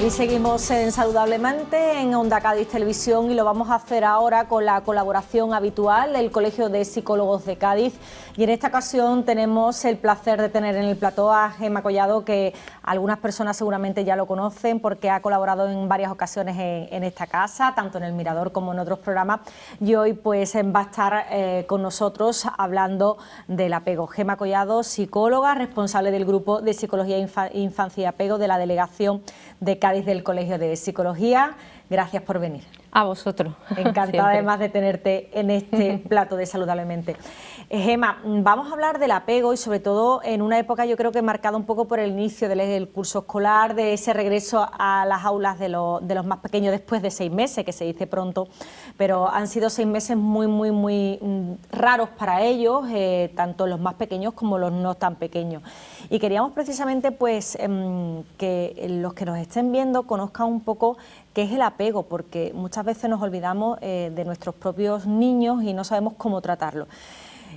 Aquí seguimos en Saludablemente en Onda Cádiz Televisión y lo vamos a hacer ahora con la colaboración habitual del Colegio de Psicólogos de Cádiz. Y en esta ocasión tenemos el placer de tener en el plató a Gemma Collado, que algunas personas seguramente ya lo conocen porque ha colaborado en varias ocasiones en esta casa, tanto en El Mirador como en otros programas. Y hoy pues va a estar con nosotros hablando del apego. Gemma Collado, psicóloga, responsable del Grupo de Psicología Infancia y Apego de la Delegación de Cádiz del Colegio de Psicología. Gracias por venir. A vosotros. Encantada además de tenerte en este plato de Saludablemente. Gemma, vamos a hablar del apego y sobre todo en una época yo creo que marcada un poco por el inicio del curso escolar, de ese regreso a las aulas de los más pequeños después de 6 meses, que se dice pronto, pero han sido 6 meses muy raros para ellos, tanto los más pequeños como los no tan pequeños. Y queríamos precisamente pues que los que nos estén viendo conozcan un poco qué es el apego, porque muchas veces nos olvidamos de nuestros propios niños y no sabemos cómo tratarlo.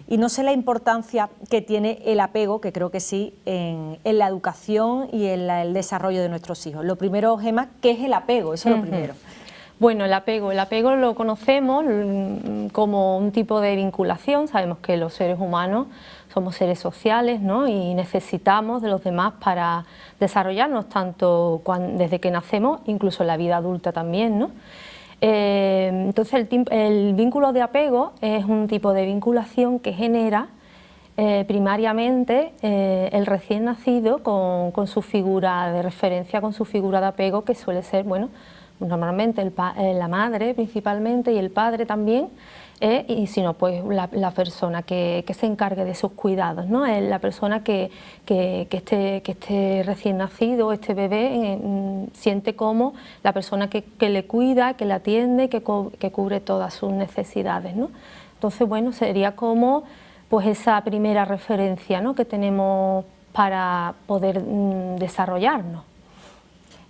Y no sé la importancia que tiene el apego, que creo que sí, en la educación y en el desarrollo de nuestros hijos. Lo primero, Gemma, ¿qué es el apego? Eso es lo primero. Bueno, el apego lo conocemos como un tipo de vinculación. Sabemos que los seres humanos somos seres sociales, ¿no? Y necesitamos de los demás para desarrollarnos, tanto desde que nacemos, incluso en la vida adulta también, ¿no? Entonces el vínculo de apego es un tipo de vinculación que genera primariamente el recién nacido con su figura de referencia, con su figura de apego, que suele ser, bueno, normalmente la madre principalmente y el padre también, y si no, pues la persona que se encargue de sus cuidados, ¿no? La persona que esté recién nacido, este bebé, siente como la persona que le cuida, que le atiende, que cubre todas sus necesidades, ¿no? Entonces, bueno, sería como pues esa primera referencia, ¿no?, que tenemos para poder desarrollarnos.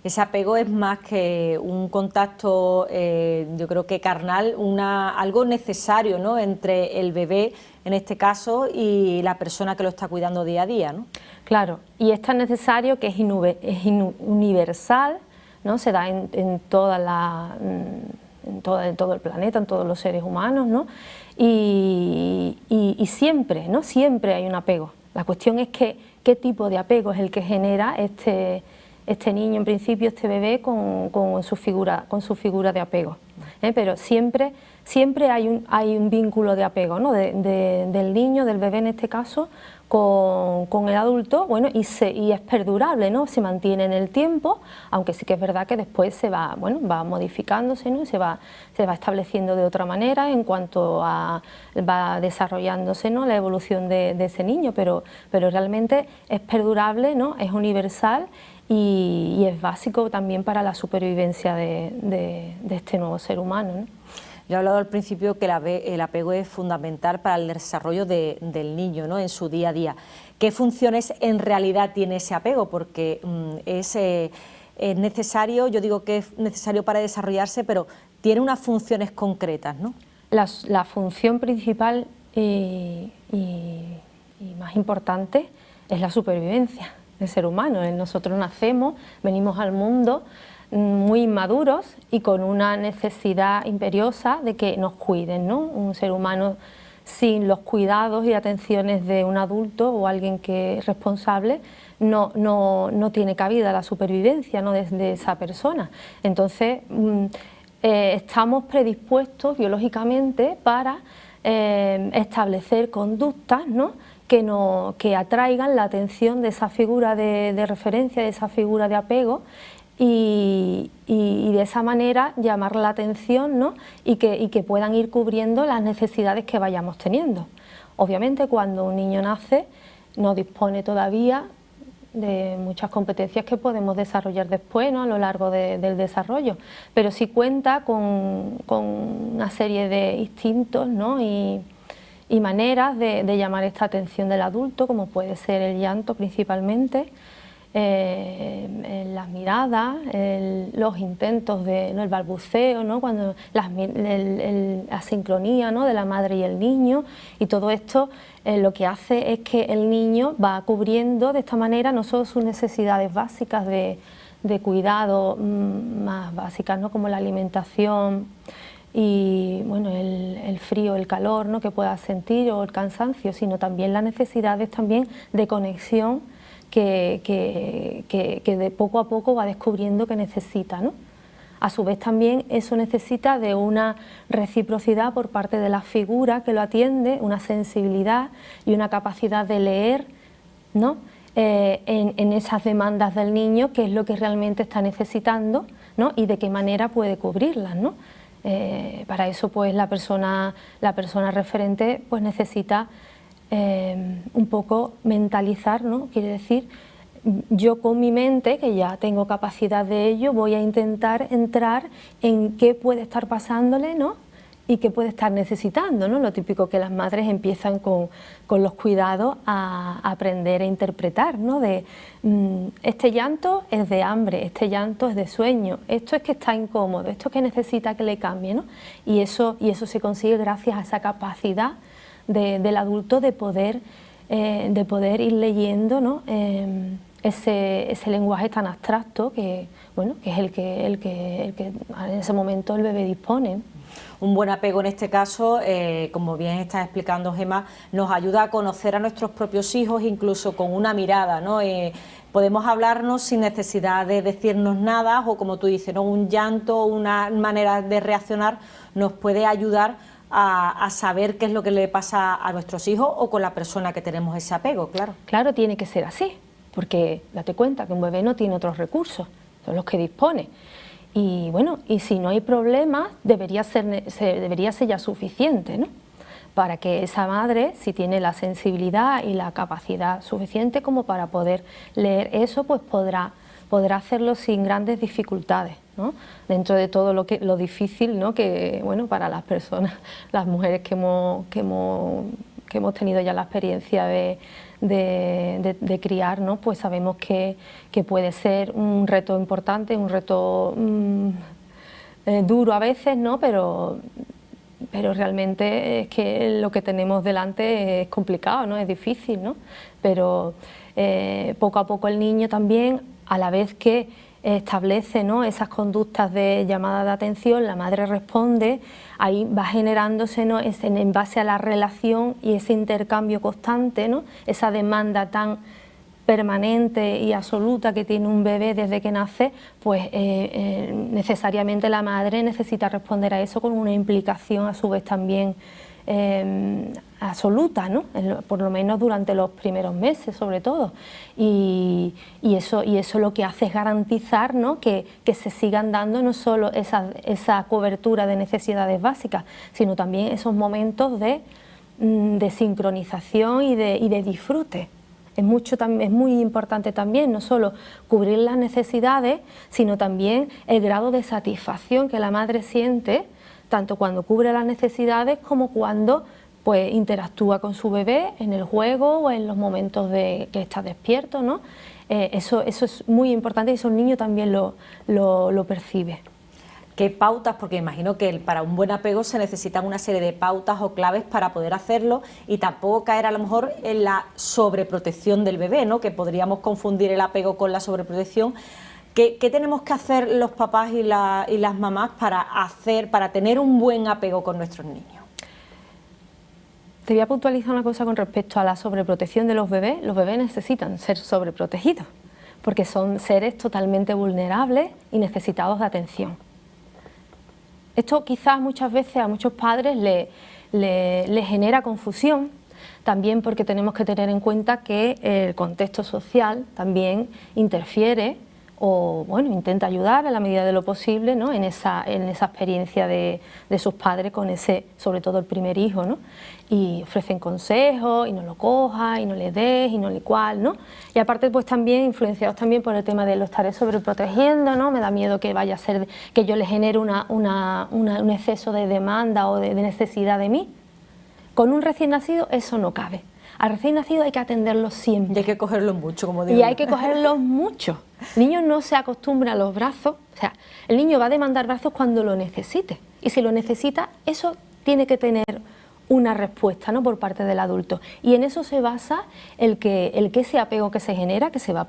Ese apego es más que un contacto, yo creo que carnal, algo necesario, ¿no?, entre el bebé, en este caso, y la persona que lo está cuidando día a día, ¿no? Claro, y es tan necesario que es universal, ¿no? Se da en todo el planeta, en todos los seres humanos, ¿no? Y siempre, ¿no?, siempre hay un apego. La cuestión es que qué tipo de apego es el que genera este niño, en principio, este bebé, con su figura de apego. Pero siempre hay un vínculo de apego, ¿no?, del niño, del bebé en este caso, con el adulto, bueno, y es perdurable, ¿no?, se mantiene en el tiempo, aunque sí que es verdad que después va modificándose, ¿no?, se va estableciendo de otra manera en cuanto va desarrollándose, ¿no?, la evolución de ese niño, pero realmente es perdurable, ¿no?, es universal. Y es básico también para la supervivencia de este nuevo ser humano, ¿no? Yo he hablado al principio que el apego es fundamental para el desarrollo del niño, ¿no?, en su día a día. ¿Qué funciones en realidad tiene ese apego? Porque es necesario, yo digo que es necesario para desarrollarse, pero tiene unas funciones concretas, ¿no? La función principal y más importante es la supervivencia del ser humano. Nosotros nacemos, venimos al mundo muy inmaduros y con una necesidad imperiosa de que nos cuiden, ¿no? Un ser humano sin los cuidados y atenciones de un adulto o alguien que es responsable no tiene cabida la supervivencia, ¿no?, de esa persona. Entonces estamos predispuestos biológicamente para establecer conductas, ¿no?, que atraigan la atención de esa figura de referencia, de esa figura de apego, y de esa manera llamar la atención, ¿no?, y que puedan ir cubriendo las necesidades que vayamos teniendo. Obviamente, cuando un niño nace no dispone todavía de muchas competencias que podemos desarrollar después, ¿no?, a lo largo del desarrollo, pero sí cuenta con una serie de instintos, ¿no?, y maneras de llamar esta atención del adulto, como puede ser el llanto principalmente, las miradas, los intentos el balbuceo, ¿no?, cuando la sincronía, ¿no?, de la madre y el niño, y todo esto lo que hace es que el niño va cubriendo de esta manera no solo sus necesidades básicas de de cuidado más básicas, ¿no? Como la alimentación y bueno, el frío, el calor, ¿no? Que pueda sentir, o el cansancio, sino también las necesidades también de conexión que de poco a poco va descubriendo que necesita, ¿no? A su vez también eso necesita de una reciprocidad por parte de la figura que lo atiende, una sensibilidad y una capacidad de leer, ¿no? En esas demandas del niño, qué es lo que realmente está necesitando, ¿no? Y de qué manera puede cubrirlas, ¿no? Para eso pues la persona referente pues necesita un poco mentalizar, ¿no? Quiere decir, yo con mi mente, que ya tengo capacidad de ello, voy a intentar entrar en qué puede estar pasándole, ¿no? Y qué puede estar necesitando, ¿no? Lo típico que las madres empiezan con los cuidados a aprender a interpretar, ¿no? De este llanto es de hambre, este llanto es de sueño, esto es que está incómodo, esto es que necesita que le cambie, ¿no? Y eso se consigue gracias a esa capacidad del adulto de poder ir leyendo, ¿no? Ese lenguaje tan abstracto que, bueno, que es el que en ese momento el bebé dispone. Un buen apego en este caso, como bien estás explicando, Gemma, nos ayuda a conocer a nuestros propios hijos incluso con una mirada, ¿no? Podemos hablarnos sin necesidad de decirnos nada, o como tú dices, ¿no? Un llanto, una manera de reaccionar nos puede ayudar a saber qué es lo que le pasa a nuestros hijos o con la persona que tenemos ese apego, claro. Claro, tiene que ser así, porque date cuenta que un bebé no tiene otros recursos, son los que dispone. Y bueno, y si no hay problema, debería ser ya suficiente, ¿no? Para que esa madre, si tiene la sensibilidad y la capacidad suficiente como para poder leer eso, pues podrá hacerlo sin grandes dificultades, ¿no? Dentro de todo lo difícil, ¿no? Que bueno, para las personas, las mujeres que hemos tenido ya la experiencia de criar, ¿no? Pues sabemos que puede ser un reto importante, un reto duro a veces, ¿no? Pero realmente es que lo que tenemos delante es complicado, ¿no? Es difícil, ¿no? Pero poco a poco el niño también, a la vez que establece, ¿no? Esas conductas de llamada de atención, la madre responde, ahí va generándose, ¿no? En base a la relación y ese intercambio constante, ¿no? Esa demanda tan permanente y absoluta que tiene un bebé desde que nace, pues necesariamente la madre necesita responder a eso con una implicación a su vez también absoluta, ¿no? Por lo menos durante los primeros meses sobre todo, y eso lo que hace es garantizar, ¿no? que se sigan dando no solo esa cobertura de necesidades básicas, sino también esos momentos de sincronización y de disfrute. Es muy importante también no solo cubrir las necesidades, sino también el grado de satisfacción que la madre siente, tanto cuando cubre las necesidades como cuando pues interactúa con su bebé en el juego o en los momentos que está despierto, ¿no? Eso es muy importante y eso el niño también lo percibe. ¿Qué pautas? Porque imagino que para un buen apego se necesitan una serie de pautas o claves para poder hacerlo y tampoco caer a lo mejor en la sobreprotección del bebé, ¿no? Que podríamos confundir el apego con la sobreprotección. ¿Qué tenemos que hacer los papás y las mamás para tener un buen apego con nuestros niños? Te voy a puntualizar una cosa con respecto a la sobreprotección de los bebés. Los bebés necesitan ser sobreprotegidos porque son seres totalmente vulnerables y necesitados de atención. Esto quizás muchas veces a muchos padres le genera confusión, también porque tenemos que tener en cuenta que el contexto social también interfiere o bueno, intenta ayudar a la medida de lo posible, ¿no? en esa experiencia de sus padres con sobre todo el primer hijo, ¿no? Y ofrecen consejos y no lo cojas y no le des y no le cual, ¿no? Y aparte pues también influenciados también por el tema de lo estaré sobreprotegiendo, ¿no? Me da miedo que vaya a ser que yo le genere un exceso de demanda o de necesidad de mí. Con un recién nacido eso no cabe. Al recién nacido hay que atenderlo siempre. Y hay que cogerlo mucho, como digo. Y hay que cogerlo mucho. El niño no se acostumbra a los brazos, o sea, el niño va a demandar brazos cuando lo necesite. Y si lo necesita, eso tiene que tener una respuesta, ¿no?, por parte del adulto. Y en eso se basa el que ese apego que se genera, que se va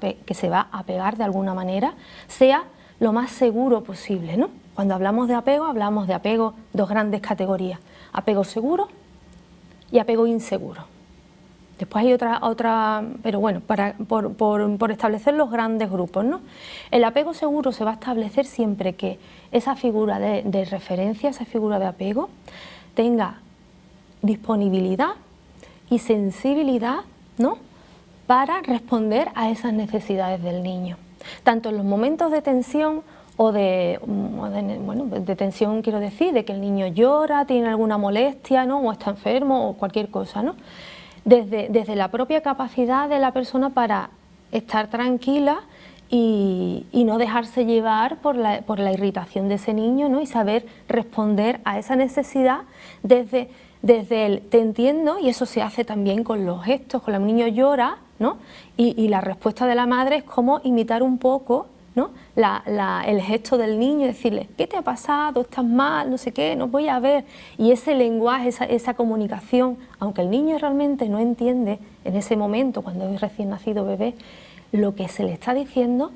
a pegar de alguna manera, sea lo más seguro posible, ¿no? Cuando hablamos de apego, dos grandes categorías: apego seguro y apego inseguro. Después hay otra, pero bueno, por establecer los grandes grupos, ¿no? El apego seguro se va a establecer siempre que esa figura de referencia, esa figura de apego, tenga disponibilidad y sensibilidad, ¿no?, para responder a esas necesidades del niño. Tanto en los momentos de tensión de tensión, quiero decir, de que el niño llora, tiene alguna molestia, ¿no?, o está enfermo o cualquier cosa, ¿no? Desde la propia capacidad de la persona para estar tranquila y no dejarse llevar por la irritación de ese niño, ¿no?, y saber responder a esa necesidad desde el te entiendo, y eso se hace también con los gestos. Cuando el niño llora, ¿no?, y la respuesta de la madre es como imitar un poco, ¿no?, el gesto del niño, decirle, ¿qué te ha pasado? ¿Estás mal? No sé qué, nos voy a ver. Y ese lenguaje, esa comunicación, aunque el niño realmente no entiende en ese momento, cuando es recién nacido bebé, lo que se le está diciendo,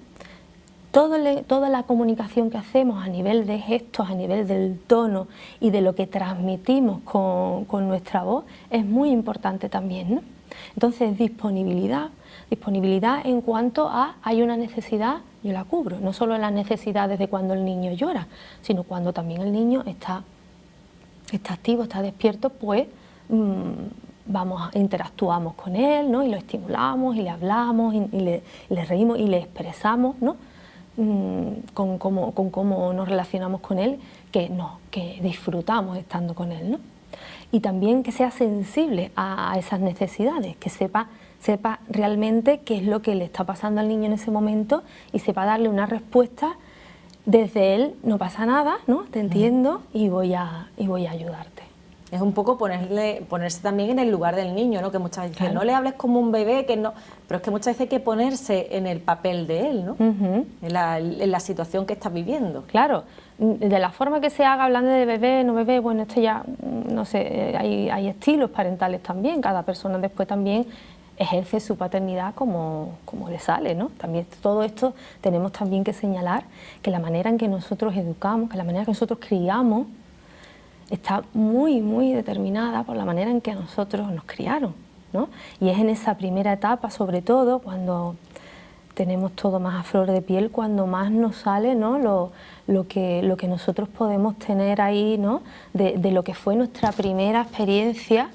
toda la comunicación que hacemos a nivel de gestos, a nivel del tono y de lo que transmitimos con nuestra voz, es muy importante también, ¿no? Entonces, disponibilidad en cuanto a hay una necesidad, yo la cubro, no solo las necesidades de cuando el niño llora, sino cuando también el niño está activo, está despierto, pues interactuamos con él, ¿no?, y lo estimulamos y le hablamos y le reímos y le expresamos, ¿no?, con cómo nos relacionamos con él, que disfrutamos estando con él, ¿no? Y también que sea sensible a esas necesidades, que sepa realmente qué es lo que le está pasando al niño en ese momento y sepa darle una respuesta desde él, no pasa nada, ¿no?, te entiendo y voy a ayudarte. Es un poco ponerse también en el lugar del niño, ¿no?, que muchas veces, claro, no le hables como un bebé, que no, pero es que muchas veces hay que ponerse en el papel de él, ¿no? En la situación que está viviendo. Claro, de la forma que se haga, hablando de bebé, no bebé, bueno, esto ya, no sé, hay estilos parentales también, cada persona después también ejerce su paternidad como le sale, ¿no? También todo esto tenemos también que señalar que la manera en que nosotros educamos, que la manera en que nosotros criamos, está muy, muy determinada por la manera en que a nosotros nos criaron, ¿no? Y es en esa primera etapa, sobre todo, cuando tenemos todo más a flor de piel, cuando más nos sale, ¿no?, lo que nosotros podemos tener ahí, ¿no?, de lo que fue nuestra primera experiencia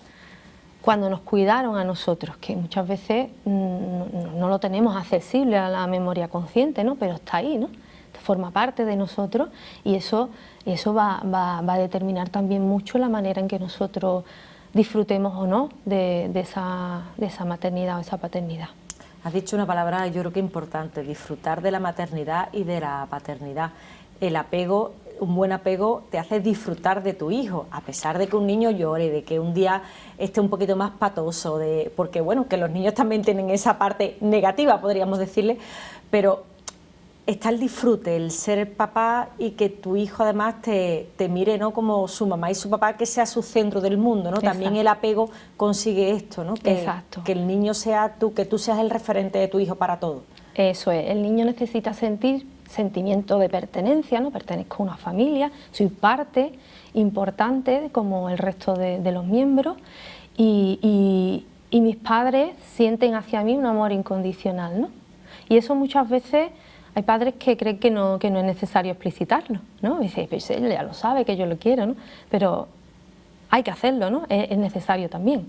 cuando nos cuidaron a nosotros, que muchas veces no lo tenemos accesible a la memoria consciente, ¿no?, pero está ahí, ¿no?, forma parte de nosotros, y eso va a determinar también mucho la manera en que nosotros disfrutemos o no de esa maternidad o esa paternidad. Has dicho una palabra, yo creo que importante: disfrutar de la maternidad y de la paternidad. El apego, un buen apego, te hace disfrutar de tu hijo, a pesar de que un niño llore, de que un día esté un poquito más patoso, porque bueno, que los niños también tienen esa parte negativa, podríamos decirle, pero está el disfrute, el ser papá y que tu hijo además te mire, ¿no?, como su mamá y su papá, que sea su centro del mundo, ¿no? Exacto. También el apego consigue esto, ¿no?, que el niño sea tú, que tú seas el referente de tu hijo para todo. Eso es, el niño necesita sentir sentimiento de pertenencia, ¿no?, pertenezco a una familia, soy parte importante como el resto de los miembros, y mis padres sienten hacia mí un amor incondicional, ¿no? Y eso muchas veces hay padres que creen que no es necesario explicitarlo, ¿no? Y dicen, pues él ya lo sabe que yo lo quiero, ¿no? Pero hay que hacerlo, ¿no? Es necesario también.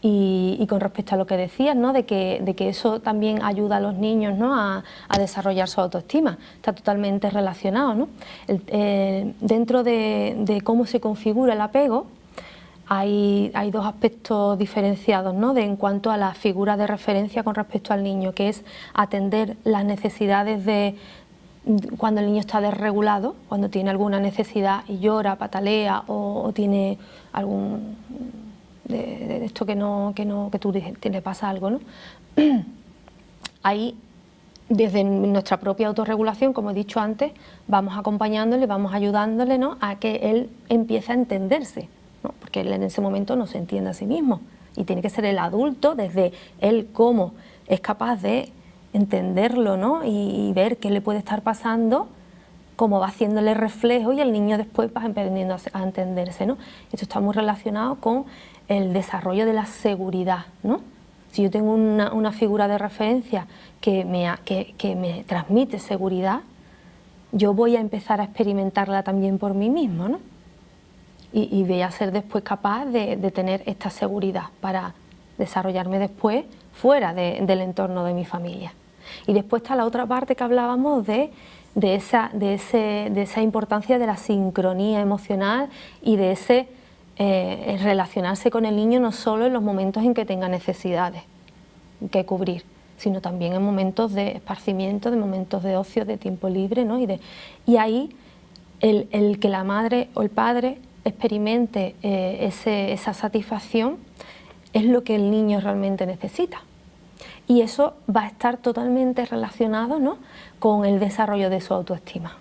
Y con respecto a lo que decías, ¿no?, de que eso también ayuda a los niños, ¿no?, a desarrollar su autoestima, está totalmente relacionado, ¿no? Dentro de cómo se configura el apego, hay dos aspectos diferenciados, ¿no?, en cuanto a la figura de referencia con respecto al niño, que es atender las necesidades de cuando el niño está desregulado, cuando tiene alguna necesidad y llora, patalea o tiene algún de esto que tú dices, le pasa algo, ¿no? Ahí, desde nuestra propia autorregulación, como he dicho antes, vamos acompañándole, vamos ayudándole, ¿no?, a que él empiece a entenderse, ¿no? porque él en ese momento no se entiende a sí mismo. Y tiene que ser el adulto, desde él cómo es capaz de entenderlo, ¿no? Y ver qué le puede estar pasando, cómo va haciéndole reflejo, y el niño después va aprendiendo a entenderse, ¿no? Esto está muy relacionado con el desarrollo de la seguridad, ¿no? Si yo tengo una figura de referencia que me transmite seguridad, yo voy a empezar a experimentarla también por mí mismo, ¿no? Y voy a ser después capaz de tener esta seguridad para desarrollarme después fuera del entorno de mi familia. Y después está la otra parte que hablábamos de esa importancia de la sincronía emocional y de ese relacionarse con el niño no solo en los momentos en que tenga necesidades que cubrir, sino también en momentos de esparcimiento, de momentos de ocio, de tiempo libre, ¿no? Y ahí el que la madre o el padre experimente esa satisfacción es lo que el niño realmente necesita. Y eso va a estar totalmente relacionado, ¿no?, con el desarrollo de su autoestima.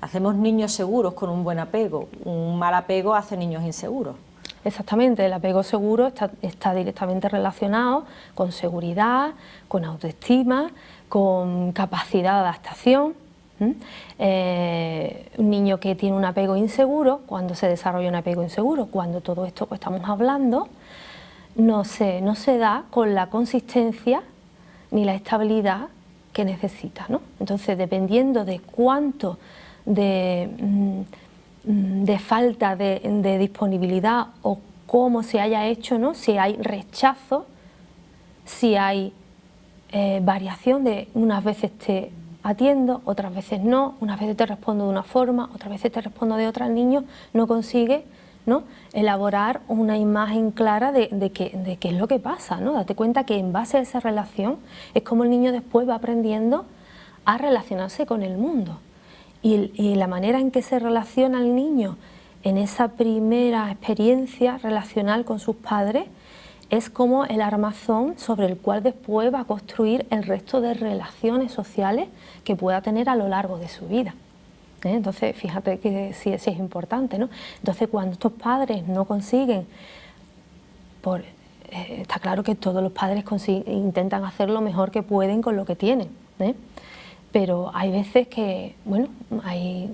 Hacemos niños seguros con un buen apego, un mal apego hace niños inseguros. Exactamente, el apego seguro está directamente relacionado con seguridad, con autoestima, con capacidad de adaptación. Un niño que tiene un apego inseguro, cuando se desarrolla un apego inseguro, cuando todo esto que estamos hablando, no se da con la consistencia ni la estabilidad que necesita, ¿no? Entonces, dependiendo de cuánto de falta de disponibilidad o cómo se haya hecho, ¿no?, si hay rechazo, si hay variación de unas veces te atiendo, otras veces no, unas veces te respondo de una forma, otras veces te respondo de otra, el niño no consigue, ¿no?, elaborar una imagen clara de qué es lo que pasa, ¿no? Date cuenta que en base a esa relación es como el niño después va aprendiendo a relacionarse con el mundo. Y la manera en que se relaciona el niño en esa primera experiencia relacional con sus padres es como el armazón sobre el cual después va a construir el resto de relaciones sociales que pueda tener a lo largo de su vida. Entonces, fíjate que sí es importante, ¿no? Entonces, cuando estos padres no consiguen, está claro que todos los padres intentan hacer lo mejor que pueden con lo que tienen, pero hay veces que, bueno, hay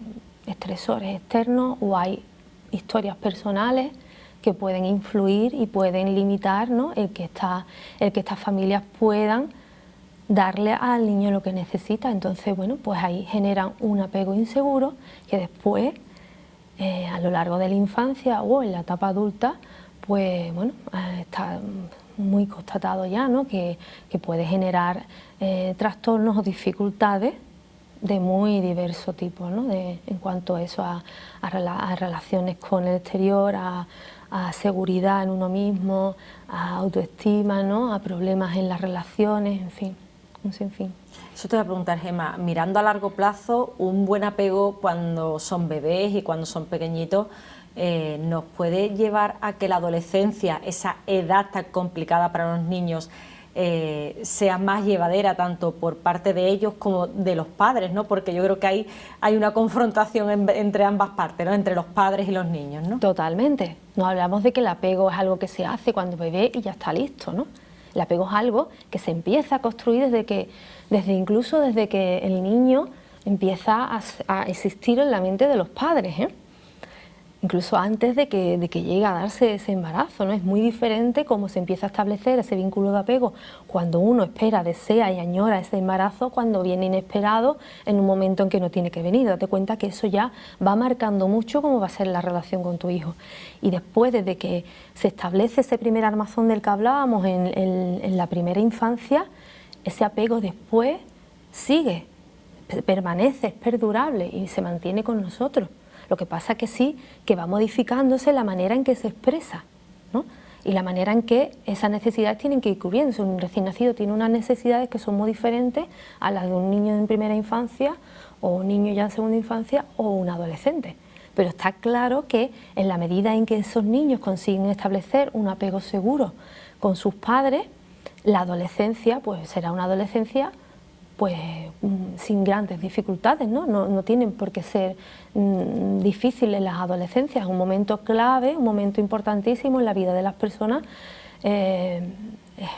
estresores externos o hay historias personales que pueden influir y pueden limitar, ¿no?, el que estas familias puedan darle al niño lo que necesita. Entonces, bueno, pues ahí generan un apego inseguro que después, a lo largo de la infancia o en la etapa adulta, pues bueno, está muy constatado ya, ¿no?, que puede generar trastornos o dificultades de muy diverso tipo, ¿no?, en cuanto a eso, a relaciones con el exterior, a seguridad en uno mismo, a autoestima, ¿no?, a problemas en las relaciones, en fin, un sinfín. Eso te voy a preguntar, Gemma, mirando a largo plazo, un buen apego cuando son bebés y cuando son pequeñitos, ¿nos puede llevar a que la adolescencia, esa edad tan complicada para los niños, sea más llevadera tanto por parte de ellos como de los padres, ¿no? Porque yo creo que hay una confrontación entre ambas partes, ¿no?, entre los padres y los niños, ¿no? Totalmente. No hablamos de que el apego es algo que se hace cuando bebé y ya está listo, ¿no? El apego es algo que se empieza a construir incluso desde que el niño empieza a existir en la mente de los padres, incluso antes de que llegue a darse ese embarazo, ¿no? Es muy diferente cómo se empieza a establecer ese vínculo de apego cuando uno espera, desea y añora ese embarazo, cuando viene inesperado en un momento en que no tiene que venir. Date cuenta que eso ya va marcando mucho cómo va a ser la relación con tu hijo. Y después, desde que se establece ese primer armazón del que hablábamos en la primera infancia, ese apego después sigue, permanece, es perdurable y se mantiene con nosotros. Lo que pasa que sí, que va modificándose la manera en que se expresa, ¿no?, y la manera en que esas necesidades tienen que ir cubriéndose. Un recién nacido tiene unas necesidades que son muy diferentes a las de un niño en primera infancia o un niño ya en segunda infancia o un adolescente. Pero está claro que en la medida en que esos niños consiguen establecer un apego seguro con sus padres, la adolescencia pues será una adolescencia pues sin grandes dificultades, ¿no? No tienen por qué ser difíciles las adolescencias, es un momento clave, un momento importantísimo en la vida de las personas. Es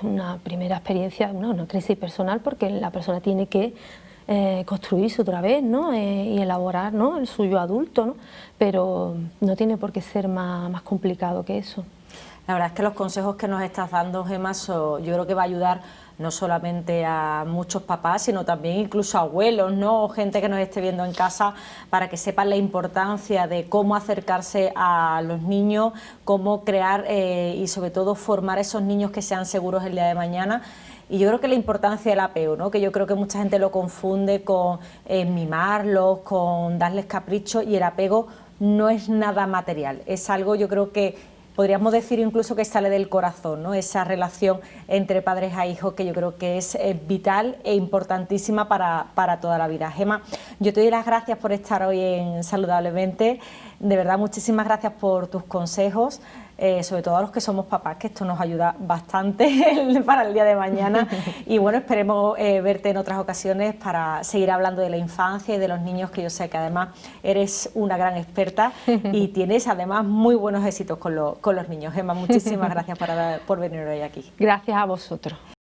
una primera experiencia, una crisis personal, porque la persona tiene que construirse otra vez, ¿no? Y elaborar, ¿no?, el suyo adulto, ¿no? Pero no tiene por qué ser más complicado que eso. La verdad es que los consejos que nos estás dando, Gemma, yo creo que va a ayudar no solamente a muchos papás, sino también incluso a abuelos, ¿no?, o gente que nos esté viendo en casa, para que sepan la importancia de cómo acercarse a los niños, cómo crear y sobre todo formar a esos niños que sean seguros el día de mañana. Y yo creo que la importancia del apego, ¿no?, que yo creo que mucha gente lo confunde con mimarlos, con darles caprichos, y el apego no es nada material, es algo, yo creo que podríamos decir incluso que sale del corazón, ¿no?, esa relación entre padres a hijos, que yo creo que es vital e importantísima para toda la vida. Gemma, yo te doy las gracias por estar hoy en Saludablemente, de verdad muchísimas gracias por tus consejos, sobre todo a los que somos papás, que esto nos ayuda bastante para el día de mañana. Y bueno, esperemos verte en otras ocasiones para seguir hablando de la infancia y de los niños, que yo sé que además eres una gran experta y tienes además muy buenos éxitos con los niños. Gemma, muchísimas gracias por venir hoy aquí. Gracias a vosotros.